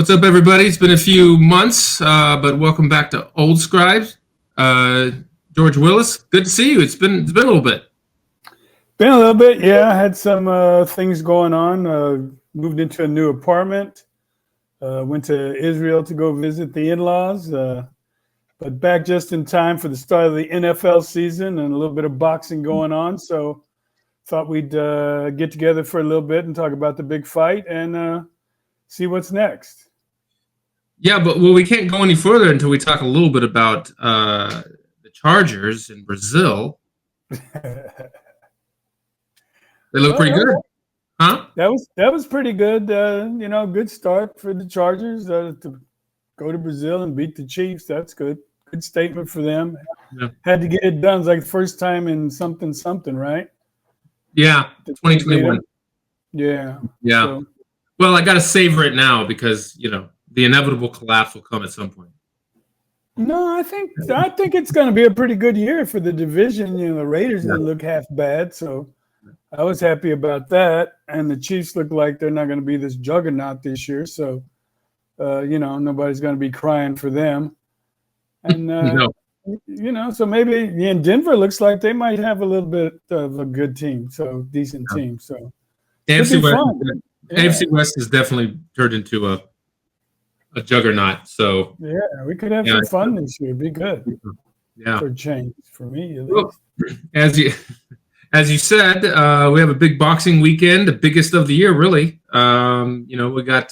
What's up, everybody? It's been a few months, but welcome back to Old Scribes. George Willis, good to see you. It's been a little bit. Been a little bit, yeah. I had some things going on. Moved into a new apartment. Went to Israel to go visit the in-laws. But back just in time for the start of the NFL season and a little bit of boxing going on. So thought we'd get together for a little bit and talk about the big fight and see what's next. Yeah, but we can't go any further until we talk a little bit about the Chargers in Brazil. They look pretty good, huh? That was pretty good. Good start for the Chargers to go to Brazil and beat the Chiefs. That's good. Good statement for them. Yeah. Had to get it done. It's like the first time in something, right? Yeah, 2021. Yeah. Yeah. So, well, I got to savor it now because the inevitable collapse will come at some point. no, I think it's going to be a pretty good year for the division. The Raiders didn't look half bad, so I was happy about that. And the Chiefs look like they're not going to be this juggernaut this year, so nobody's going to be crying for them. And No. so maybe Denver looks like they might have a little bit of a good team, so decent team. So AFC fun. West has definitely turned into a juggernaut. So yeah, we could have some fun this year. Be good. Yeah, for change for me at least. Well, as you said, we have a big boxing weekend, the biggest of the year, really. We got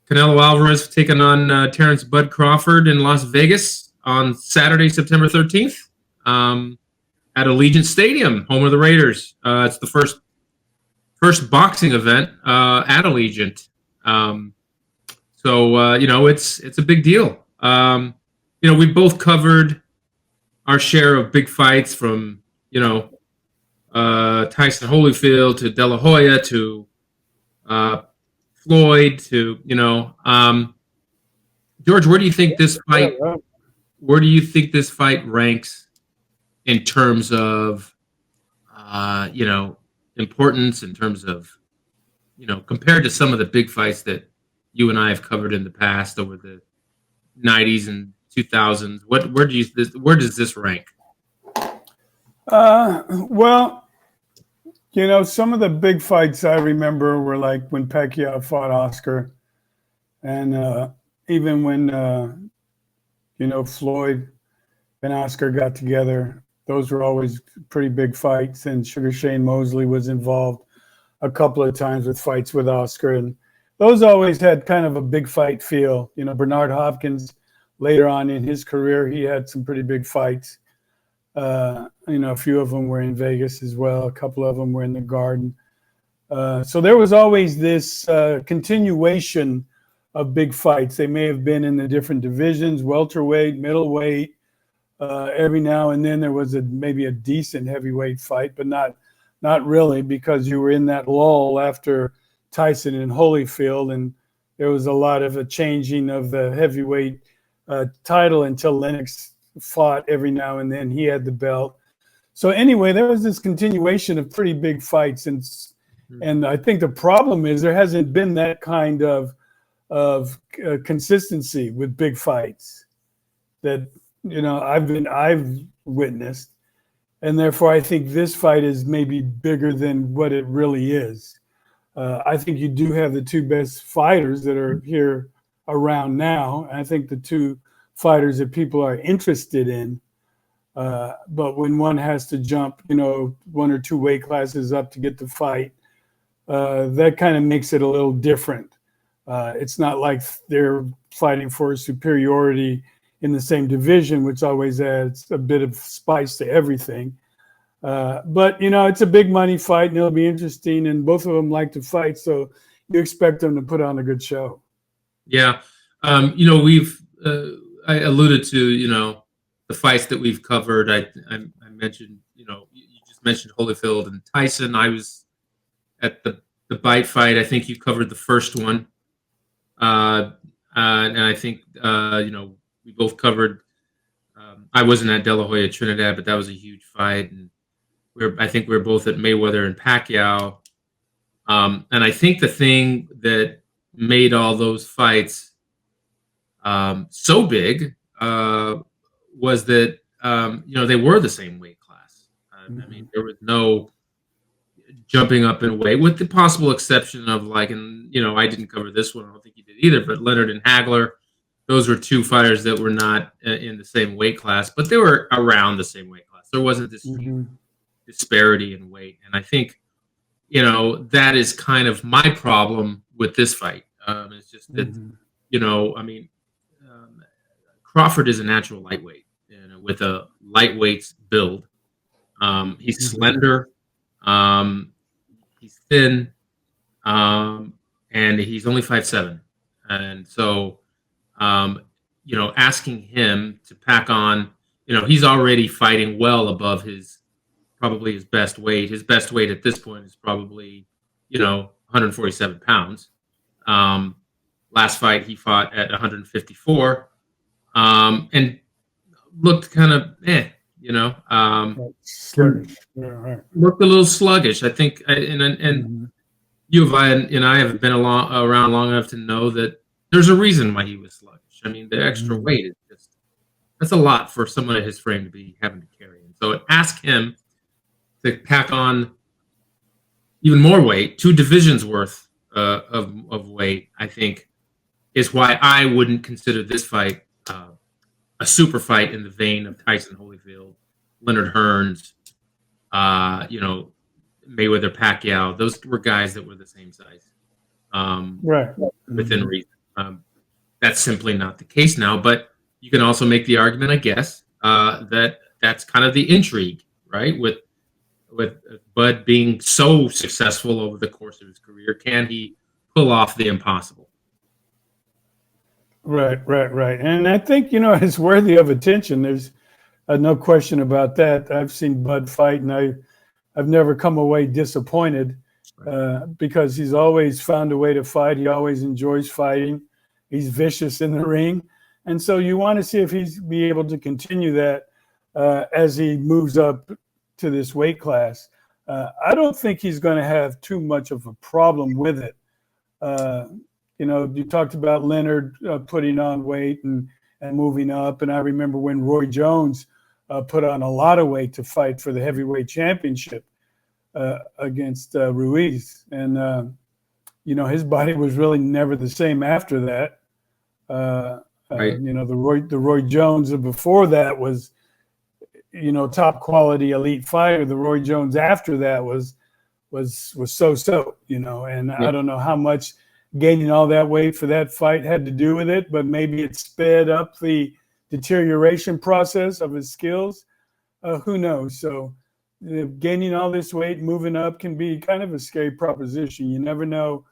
Canelo Alvarez taking on Terrence Bud Crawford in Las Vegas on Saturday, September 13th, at Allegiant Stadium, home of the Raiders. It's the first boxing event at Allegiant. It's a big deal. We both covered our share of big fights from, Tyson Holyfield to De La Hoya to Floyd to, George, where do you think this fight ranks in terms of, importance, in terms of, compared to some of the big fights that you and I have covered in the past over the 90s and 2000s? Where does this rank? Some of the big fights I remember were like when Pacquiao fought Oscar, and even when Floyd and Oscar got together. Those were always pretty big fights, and Sugar Shane Mosley was involved a couple of times with fights with Oscar, and those always had kind of a big fight feel. Bernard Hopkins, later on in his career, he had some pretty big fights. A few of them were in Vegas as well. A couple of them were in the Garden. So there was always this continuation of big fights. They may have been in the different divisions, welterweight, middleweight. Every now and then there was maybe a decent heavyweight fight, but not really, because you were in that lull after Tyson and Holyfield, and there was a lot of a changing of the heavyweight title until Lennox fought every now and then. He had the belt. So anyway, there was this continuation of pretty big fights, and I think the problem is there hasn't been that kind of consistency with big fights that I've witnessed, and therefore I think this fight is maybe bigger than what it really is. I think you do have the two best fighters that are here around now. I think the two fighters that people are interested in. But when one has to jump, one or two weight classes up to get the fight, that kind of makes it a little different. It's not like they're fighting for superiority in the same division, which always adds a bit of spice to everything. But it's a big money fight, and it'll be interesting. And both of them like to fight, so you expect them to put on a good show. Yeah, I alluded to the fights that we've covered. I mentioned you just mentioned Holyfield and Tyson. I was at the Bite fight. I think you covered the first one, and I think we both covered. I wasn't at De La Hoya Trinidad, but that was a huge fight, and I think we were both at Mayweather and Pacquiao. And I think the thing that made all those fights so big was that they were the same weight class. I mean, there was no jumping up in weight, with the possible exception of I didn't cover this one. I don't think you did either. But Leonard and Hagler, those were two fighters that were not in the same weight class, but they were around the same weight class. There wasn't this huge disparity in weight, and I think that is kind of my problem with this fight. It's just that Crawford is a natural lightweight, with a lightweight build. He's slender, he's thin, and he's only 5'7", and so asking him to pack on, he's already fighting well above probably his best weight. His best weight at this point is probably 147 pounds. Last fight he fought at 154. And looked kind of looked a little sluggish. I think, and you and I have been around long enough to know that there's a reason why he was sluggish. I mean, the extra weight is that's a lot for someone of his frame to be having to carry. And so ask him to pack on even more weight, 2 divisions worth of weight, I think, is why I wouldn't consider this fight a super fight in the vein of Tyson Holyfield, Leonard Hearns, Mayweather Pacquiao. Those were guys that were the same size, within reason. That's simply not the case now. But you can also make the argument, I guess, that that's kind of the intrigue, right? With Bud being so successful over the course of his career, can he pull off the impossible? Right. And I think, it's worthy of attention. There's no question about that. I've seen Bud fight, and I've never come away disappointed because he's always found a way to fight. He always enjoys fighting. He's vicious in the ring. And so you want to see if he's be able to continue that as he moves up to this weight class. I don't think he's going to have too much of a problem with it. You talked about Leonard putting on weight and moving up. And I remember when Roy Jones put on a lot of weight to fight for the heavyweight championship against Ruiz. And, his body was really never the same after that. Right. The Roy Jones before that was, top quality elite fighter. The Roy Jones after that was so, and I don't know how much gaining all that weight for that fight had to do with it, but maybe it sped up the deterioration process of his skills. Who knows? So gaining all this weight, moving up can be kind of a scary proposition. You never know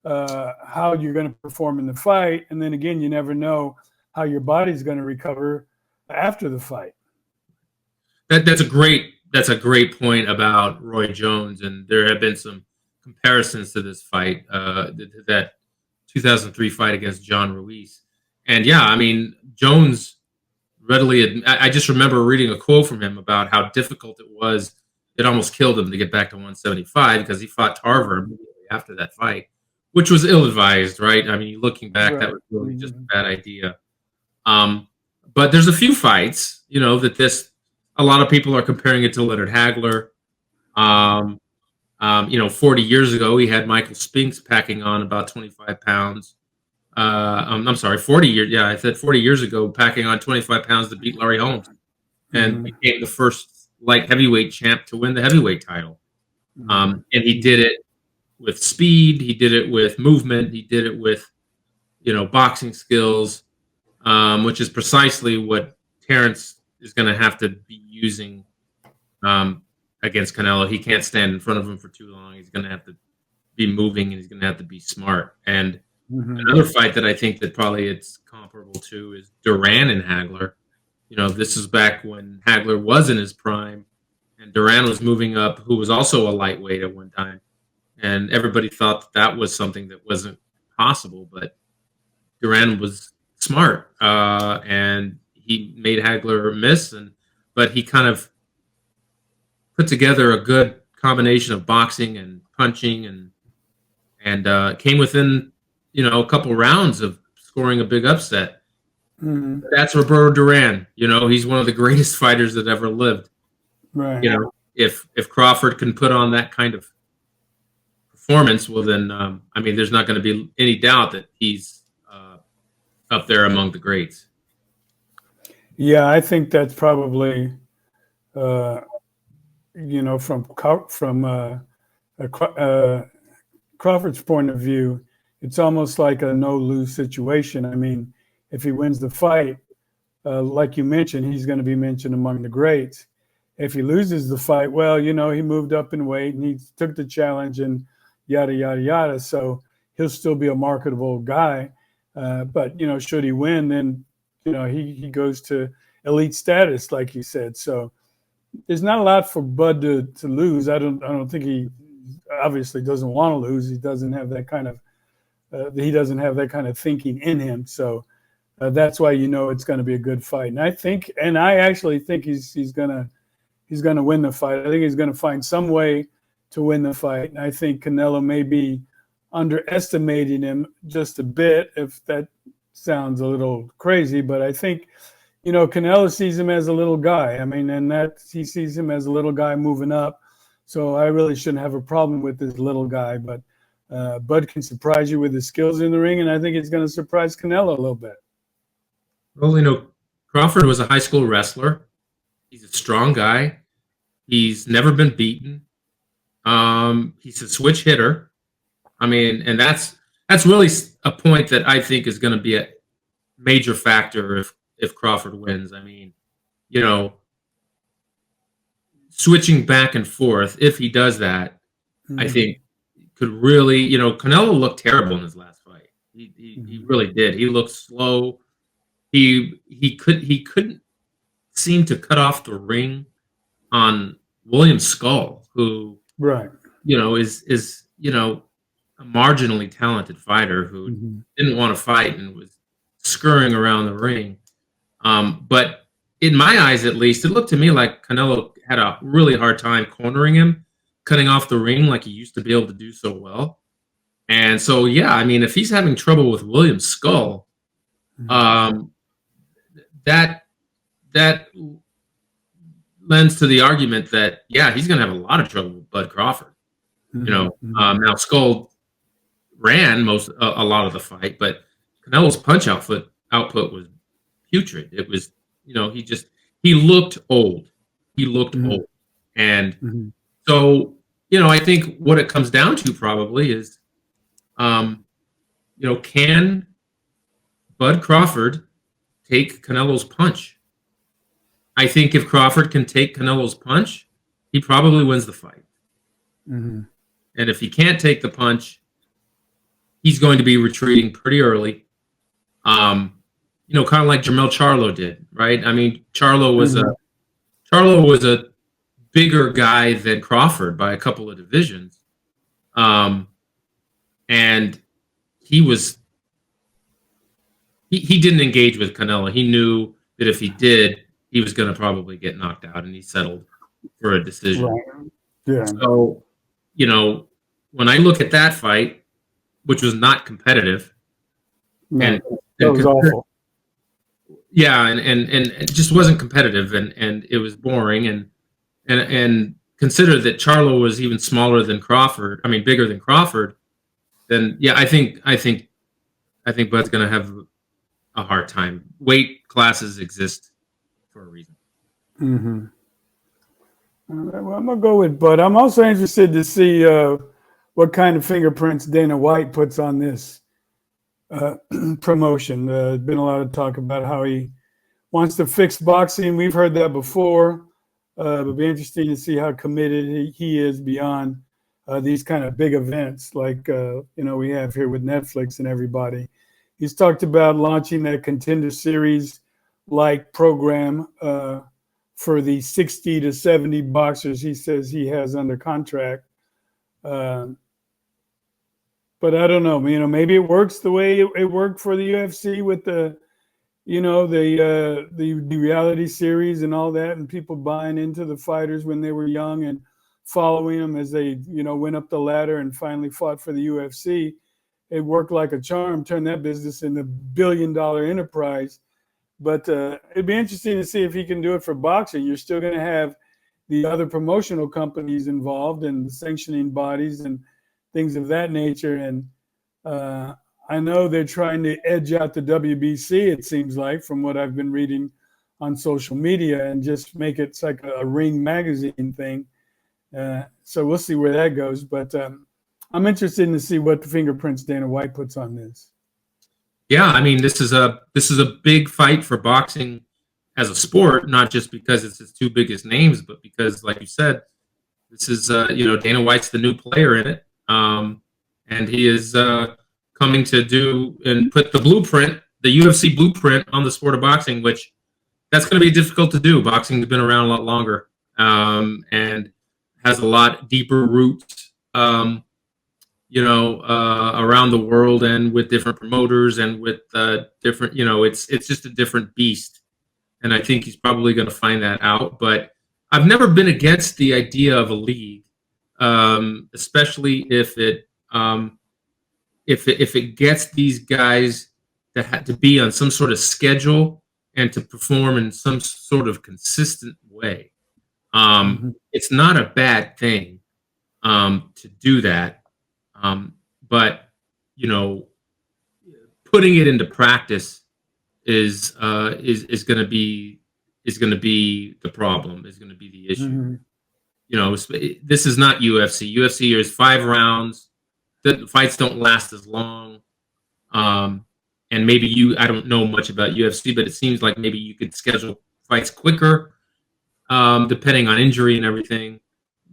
how you're going to perform in the fight. And then again, you never know how your body's going to recover after the fight. That's a great point about Roy Jones. And there have been some comparisons to this fight, that 2003 fight against John Ruiz. And Jones readily I just remember reading a quote from him about how difficult it was. It almost killed him to get back to 175 because he fought Tarver immediately after that fight, which was ill-advised, right? I mean, looking back, that was really just a bad idea. But there's a few fights, that a lot of people are comparing it to Leonard Hagler. 40 years ago, he had Michael Spinks packing on about 25 pounds. I'm sorry, 40 years. Yeah, I said 40 years ago, packing on 25 pounds to beat Larry Holmes and became the first light heavyweight champ to win the heavyweight title. And he did it with speed. He did it with movement. He did it with, boxing skills, which is precisely what Terrence is going to have to be using against Canelo. He can't stand in front of him for too long. He's going to have to be moving, and he's going to have to be smart. And another fight that I think that probably it's comparable to is Duran and Hagler. This is back when Hagler was in his prime, and Duran was moving up, who was also a lightweight at one time. And everybody thought that was something that wasn't possible, but Duran was smart, and he made Hagler miss, but he kind of put together a good combination of boxing and punching and came within, a couple rounds of scoring a big upset. Mhm. That's Roberto Duran. He's one of the greatest fighters that ever lived. Right. If Crawford can put on that kind of performance, well, then there's not going to be any doubt that he's up there among the greats. Yeah, I think that's probably, from Crawford's point of view, it's almost like a no-lose situation. I mean, if he wins the fight, like you mentioned, he's going to be mentioned among the greats. If he loses the fight, well, he moved up in weight and he took the challenge and yada, yada, yada. So he'll still be a marketable guy. But, should he win, then, he goes to elite status, like you said. So there's not a lot for Bud to lose. I don't think he obviously doesn't want to lose. He doesn't have that kind of thinking in him. So that's why it's going to be a good fight. And I actually think he's going to win the fight. I think he's going to find some way to win the fight. And I think Canelo may be underestimating him just a bit, if that sounds a little crazy. But I think, Canelo sees him as a little guy. I mean, and that he sees him as a little guy moving up. So I really shouldn't have a problem with this little guy. But Bud can surprise you with his skills in the ring, and I think he's going to surprise Canelo a little bit. Well, Crawford was a high school wrestler. He's a strong guy. He's never been beaten. He's a switch hitter. And that's really a point that I think is going to be a major factor if Crawford wins. Switching back and forth, if he does that, I think could really, Canelo looked terrible in his last fight. He really did. He looked slow. He couldn't seem to cut off the ring on William Skull, who right, is a marginally talented fighter who didn't want to fight and was scurrying around the ring. But in my eyes, at least, it looked to me like Canelo had a really hard time cornering him, cutting off the ring like he used to be able to do so well. And so, yeah, if he's having trouble with William Skull, that lends to the argument that, yeah, he's going to have a lot of trouble with Bud Crawford. Now Skull ran a lot of the fight, but Canelo's punch output was putrid. It was, he looked old. He looked old. And so, I think what it comes down to probably is, can Bud Crawford take Canelo's punch? I think if Crawford can take Canelo's punch, he probably wins the fight. And if he can't take the punch, he's going to be retreating pretty early. Kind of like Jermell Charlo did, right? Charlo was a bigger guy than Crawford by a couple of divisions. And he didn't engage with Canelo. He knew that if he did, he was going to probably get knocked out, and he settled for a decision. Right. Yeah. So, when I look at that fight, which was not competitive, that was awful. Yeah, and it just wasn't competitive, and it was boring, and consider that Charlo was even smaller than Crawford. Bigger than Crawford. Then yeah, I think Bud's going to have a hard time. Weight classes exist for a reason. Well, I'm gonna go with Bud. I'm also interested to see what kind of fingerprints Dana White puts on this promotion. There's been a lot of talk about how he wants to fix boxing. We've heard that before. It'll be interesting to see how committed he is beyond these kind of big events like we have here with Netflix and everybody. He's talked about launching that Contender Series like program for the 60 to 70 boxers he says he has under contract. But I don't know, maybe it works the way it worked for the UFC with the reality series and all that, and people buying into the fighters when they were young and following them as they, went up the ladder and finally fought for the UFC. it worked like a charm, turned that business into billion-dollar enterprise. But it'd be interesting to see if he can do it for boxing. You're still going to have the other promotional companies involved and the sanctioning bodies and things of that nature. And I know they're trying to edge out the WBC, it seems like, from what I've been reading on social media, and just make it like a Ring magazine thing. So we'll see where that goes. But I'm interested to see what the fingerprints Dana White puts on this. Yeah, I mean, this is a big fight for boxing as a sport, not just because it's his two biggest names, but because, like you said, this is Dana White's the new player in it, and he is coming to do and put the blueprint, the UFC blueprint, on the sport of boxing, which that's going to be difficult to do. Boxing has been around a lot longer and has a lot deeper roots. Around the world and with different promoters and with different, it's just a different beast. And I think he's probably going to find that out. But I've never been against the idea of a league, especially if it gets these guys to be on some sort of schedule and to perform in some sort of consistent way. It's not a bad thing to do that. But putting it into practice is going to be the problem. Is going to be the issue. This is not UFC. UFC is 5 rounds. The fights don't last as long. And maybe I don't know much about UFC, but it seems like maybe you could schedule fights quicker, depending on injury and everything,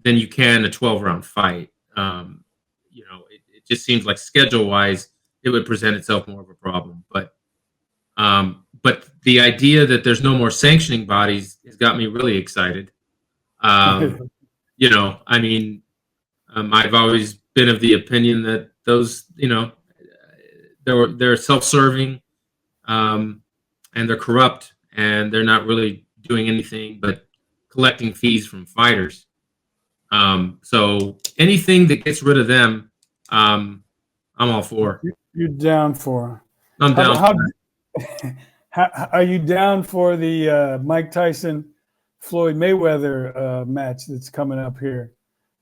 than you can a 12-round fight. It just seems like schedule-wise, it would present itself more of a problem. But the idea that there's no more sanctioning bodies has got me really excited. I've always been of the opinion that those, they're self-serving, and they're corrupt, and they're not really doing anything but collecting fees from fighters. So anything that gets rid of them, I'm all for. You're down for. I'm down. How are you down for the Mike Tyson Floyd Mayweather match that's coming up here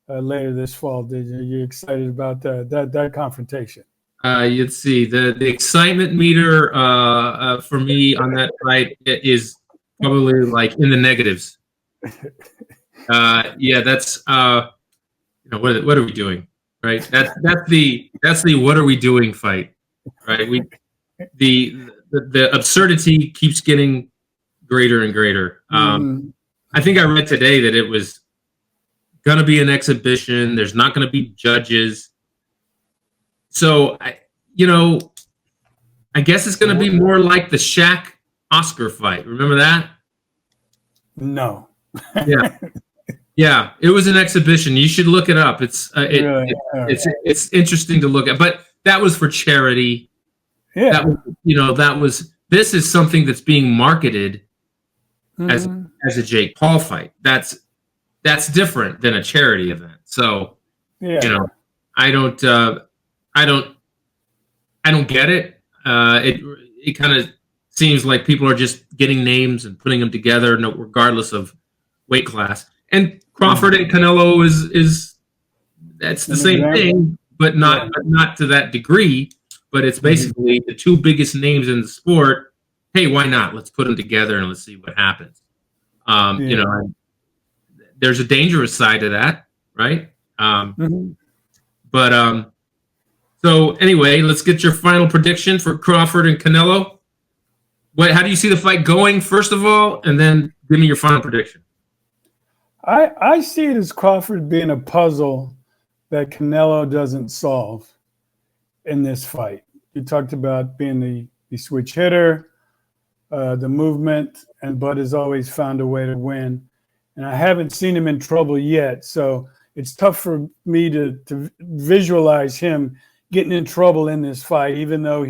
later this fall? Are you excited about that confrontation? You'd see the excitement meter for me on that fight is probably like in the negatives. That's what are we doing, right? That's the what are we doing fight, right? The absurdity keeps getting greater and greater. I think I read today that it was going to be an exhibition. There's not going to be judges. So, I guess it's going to be more like the Shaq Oscar fight. Remember that? No. Yeah, it was an exhibition. You should look it up. It's interesting to look at. But that was for charity. Yeah. This is something that's being marketed as a Jake Paul fight. That's different than a charity event. So, I don't get it. It kind of seems like people are just getting names and putting them together, regardless of weight class. And Crawford and Canelo is that's the same thing, but not to that degree. But it's basically the two biggest names in the sport. Hey, why not? Let's put them together and let's see what happens. There's a dangerous side to that, right? So anyway, let's get your final prediction for Crawford and Canelo. How do you see the fight going, first of all, and then give me your final prediction? I see it as Crawford being a puzzle that Canelo doesn't solve in this fight. You talked about being the switch hitter, the movement, and Bud has always found a way to win. And I haven't seen him in trouble yet, so it's tough for me to visualize him getting in trouble in this fight, even though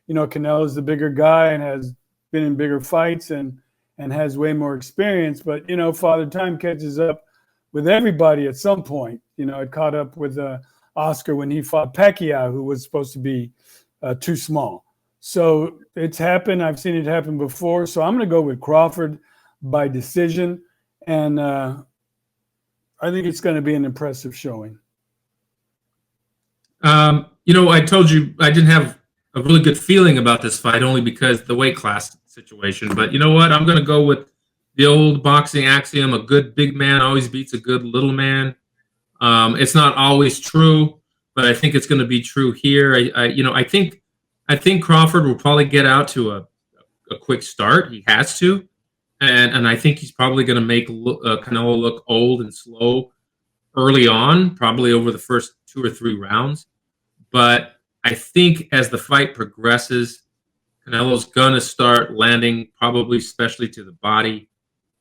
Canelo's the bigger guy and has been in bigger fights and has way more experience. But, Father Time catches up with everybody at some point. It caught up with Oscar when he fought Pacquiao, who was supposed to be too small. So it's happened. I've seen it happen before. So I'm going to go with Crawford by decision. And I think it's going to be an impressive showing. I told you I didn't have a really good feeling about this fight only because the weight class situation. But you know what? I'm going to go with the old boxing axiom: a good big man always beats a good little man. It's not always true, but I think it's going to be true here. I think Crawford will probably get out to a quick start. He has to, and I think he's probably going to make Canelo look old and slow early on, probably over the first 2 or 3 rounds. But I think as the fight progresses, Canelo's going to start landing, probably especially to the body.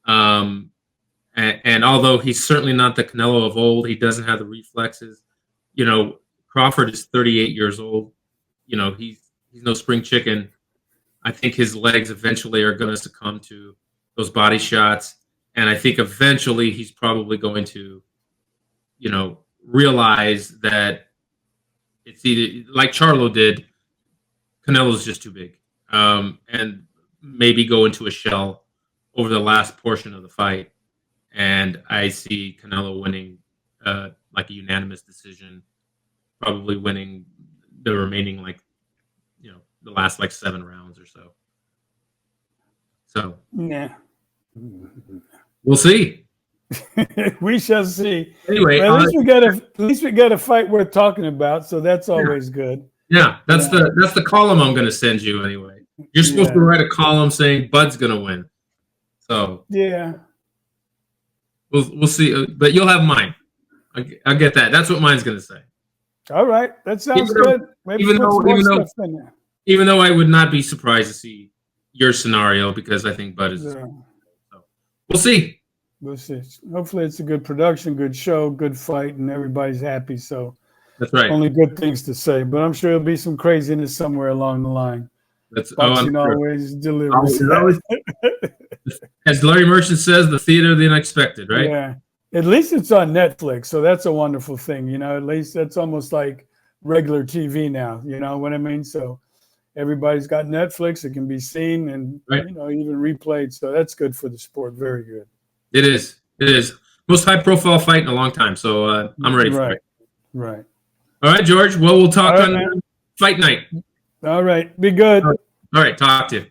And although he's certainly not the Canelo of old, he doesn't have the reflexes. Crawford is 38 years old. He's no spring chicken. I think his legs eventually are going to succumb to those body shots. And I think eventually he's probably going to, realize that it's either, like Charlo did, Canelo's just too big. And maybe go into a shell over the last portion of the fight. And I see Canelo winning like a unanimous decision, probably winning the remaining the last 7 rounds or so. So yeah, we'll see. We shall see. Anyway, well, at least we got a fight worth talking about, so that's always good. Yeah, that's the column I'm going to send you anyway. You're supposed to write a column saying Bud's going to win. So yeah, we'll see, but you'll have mine. I'll get that. That's what mine's going to say. All right, that sounds good. Maybe even though I would not be surprised to see your scenario because I think Bud is. So we'll see. We'll see. Hopefully, it's a good production, good show, good fight, and everybody's happy. So that's right. Only good things to say, but I'm sure there'll be some craziness somewhere along the line. Boxing always delivers. As Larry Merchant says, the theater of the unexpected, right? Yeah. At least it's on Netflix, so that's a wonderful thing. At least that's almost like regular TV now. You know what I mean? So everybody's got Netflix. It can be seen and even replayed. So that's good for the sport. Very good. It is. Most high-profile fight in a long time. So I'm ready for it. Right. All right, George. Well, we'll talk on fight night. All right. Be good. All right. Talk to you.